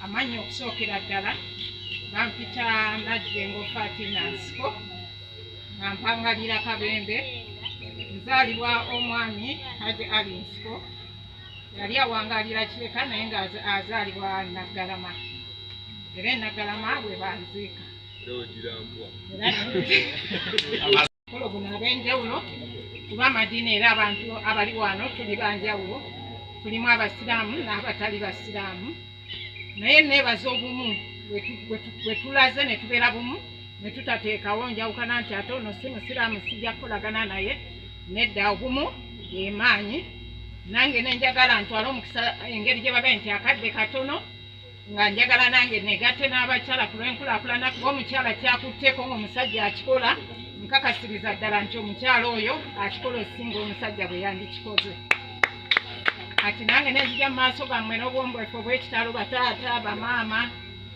amanyi okusookera ddala bampita Najjengo Fatina Nsiko nga mpangalira Kabembe nzaalibwa omwami Hajji Ali Nsiko yali awangalira Kireka naye nga azaalibwa Naggalama era Naggalama bwe banziika kolo guno ab'enjawulo kuba amadiini era abantu abali wano tuli banjawulo tulimu abasiraamu n'abatali basiraamu naye neebaza obumu bwe tulaze ne tubeera bumu ne tutateekawo njawukana nti ate ono si musiraamu sijja kukolagana naye nedda obumu yemaanyi nange nenjagala ntwale omukisa engeri gye babe nti akadde katono nga njagala nange negatte n'abakyala ku lw'enkulaakulana kuba omukyala kyakutteko ng'omusajja akikola nkakasiriza ddala nti omukyala oyo akikola osinga omusajja bwe yandikikoze ati nange nenzija mu maaso gammwe n'obwombwefu obw'ekitalo bataata bamaama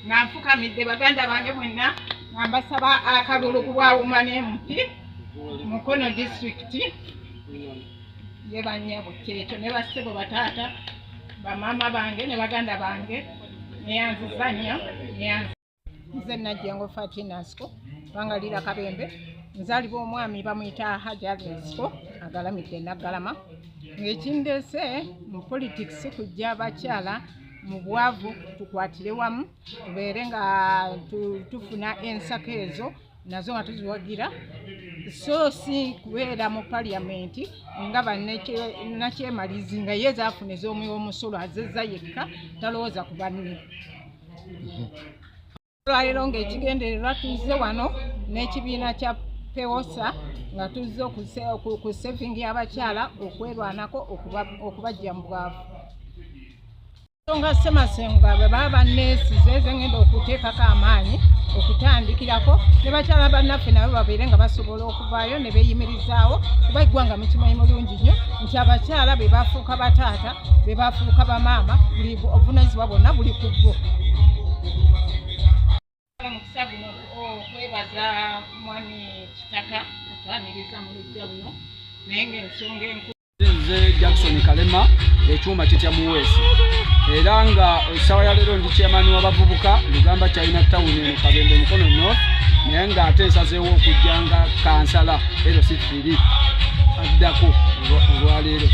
nga nfukamidde baganda bange mwenna nga mbasaba akalulu ku bwawuma n'empi Mukono disitulikiti ye bannyabo kyekyo ne bassebo bataata bamaama bange ne baganda bange neyanziza nnyo nze Najjengo Fatina Nsiko bangalira Kabembe nzaalibwa omwami bamuyita Hajji Ali Nsiko agalamidde Naggalama ng'ekindeese mu politics kujja abakyala mu bwavu tukwatire wamu tubeere nga tufuna ensako ezo nazo nga tuziwagira so si kubeera mu paliamenti nga bannakyemalizi nga ye zaafuna ez'omusolo azezza yekka talowooza ku banne olwaleero ng'ekigendererwa tuzze wano n'ekibiina kya PEWOSA nga tuzze ku sevingi y'abakyala okwerwanako okubajja mu bwavu nga Ssemasenga bwe baba banneesi ze ngenda okuteekako amaanyi okutandikirako ne bakyala bannaffe nabo babeere nga basobola okuvaayo ne beeyimirizaawo kuba eggwanga mukimanyi mulungi nnyo nti abakyala be bafuuka bataata be bafuuka bamaama buli obuvunaanyizibwa bwonna buli ku bo. Omukisa guno okwebaza mwami Kitaka okwaniriza mu lujja buno naye ng'ensonga enkulu nze Jackson Kalema ekyuma kitya muweesi era nga essaawa ya leero ndi chairman w'abavubuka Lugamba China Town eno Kabembe Mukono North naye ng'ate nsazeewo okujja nga kansala ero sifiri addako olwaleero